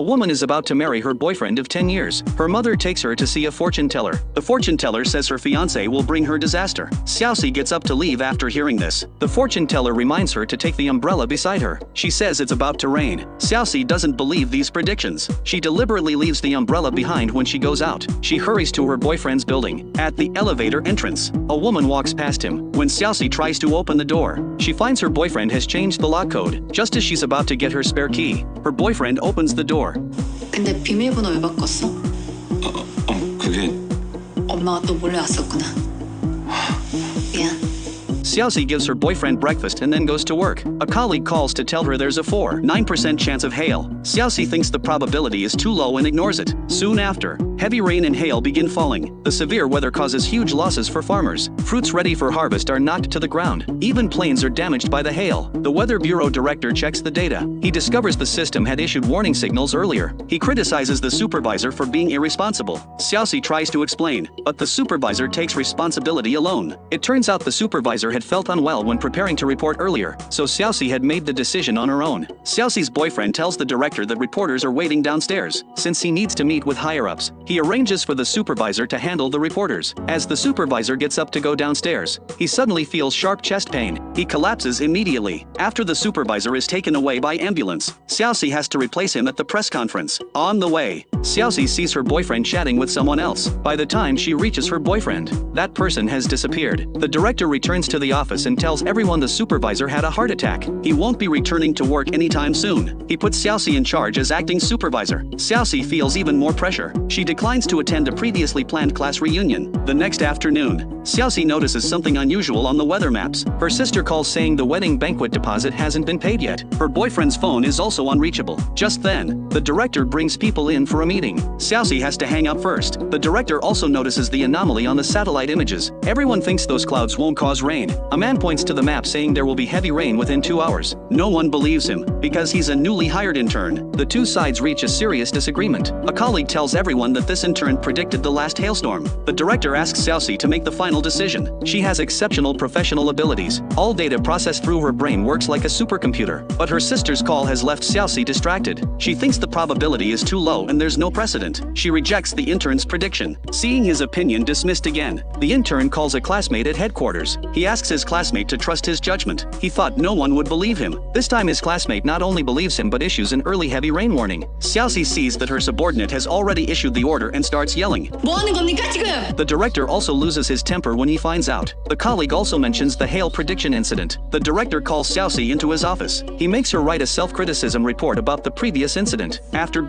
A woman is about to marry her boyfriend of 10 years. Her mother takes her to see a fortune teller. The fortune teller says her fiancé will bring her disaster. Xiaoxi gets up to leave after hearing this. The fortune teller reminds her to take the umbrella beside her. She says it's about to rain. Xiaoxi doesn't believe these predictions. She deliberately leaves the umbrella behind when she goes out. She hurries to her boyfriend's building. At the elevator entrance, a woman walks past him. When Xiaoxi tries to open the door, she finds her boyfriend has changed the lock code. Just as she's about to get her spare key, her boyfriend opens the door. 근데 비밀번호 왜 바꿨어? 그게 엄마가 또 몰래 왔었구나. 미안. Xiaoxi gives her boyfriend breakfast and then goes to work. A colleague calls to tell her there's a 4.9% chance of hail. Xiaoxi thinks the probability is too low and ignores it. Soon after, heavy rain and hail begin falling. The severe weather causes huge losses for farmers. Fruits ready for harvest are knocked to the ground. Even planes are damaged by the hail. The Weather Bureau director checks the data. He discovers the system had issued warning signals earlier. He criticizes the supervisor for being irresponsible. Xiaoxi tries to explain, but the supervisor takes responsibility alone. It turns out the supervisor had felt unwell when preparing to report earlier, so Xiaoxi had made the decision on her own. Xiaoxi's boyfriend tells the director that reporters are waiting downstairs. Since he needs to meet with higher-ups, he arranges for the supervisor to handle the reporters. As the supervisor gets up to go downstairs, he suddenly feels sharp chest pain. He collapses immediately. After the supervisor is taken away by ambulance, Xiaoxi has to replace him at the press conference. On the way, Xiaoxi sees her boyfriend chatting with someone else. By the time she reaches her boyfriend, that person has disappeared. The director returns to the office and tells everyone the supervisor had a heart attack. He won't be returning to work anytime soon. He puts Xiaoxi in charge as acting supervisor. Xiaoxi feels even more pressure. She declines to attend a previously planned class reunion. The next afternoon, Xiaoxi notices something unusual on the weather maps. Her sister calls saying the wedding banquet deposit hasn't been paid yet. Her boyfriend's phone is also unreachable. Just then, the director brings people in for a meeting. Xiaoxi has to hang up first. The director also notices the anomaly on the satellite images. Everyone thinks those clouds won't cause rain. A man points to the map saying there will be heavy rain within 2 hours. No one believes him, because he's a newly hired intern. The two sides reach a serious disagreement. A colleague tells everyone that this intern predicted the last hailstorm. The director asks Xiaoxi to make the final decision. She has exceptional professional abilities. All data processed through her brain works like a supercomputer. But her sister's call has left Xiaoxi distracted. She thinks the probability is too low and there's no precedent. She rejects the intern's prediction. Seeing his opinion dismissed again, the intern calls a classmate at headquarters. He asks his classmate to trust his judgment. He thought no one would believe him. This time his classmate not only believes him but issues an early heavy rain warning. Xiaoxi sees that her subordinate has already issued the order and starts yelling. 뭐 하는 겁니까 지금? The director also loses his temper when he finds out. The colleague also mentions the hail prediction incident. The director calls Xiaoxi into his office. He makes her write a self-criticism report about the previous incident. After being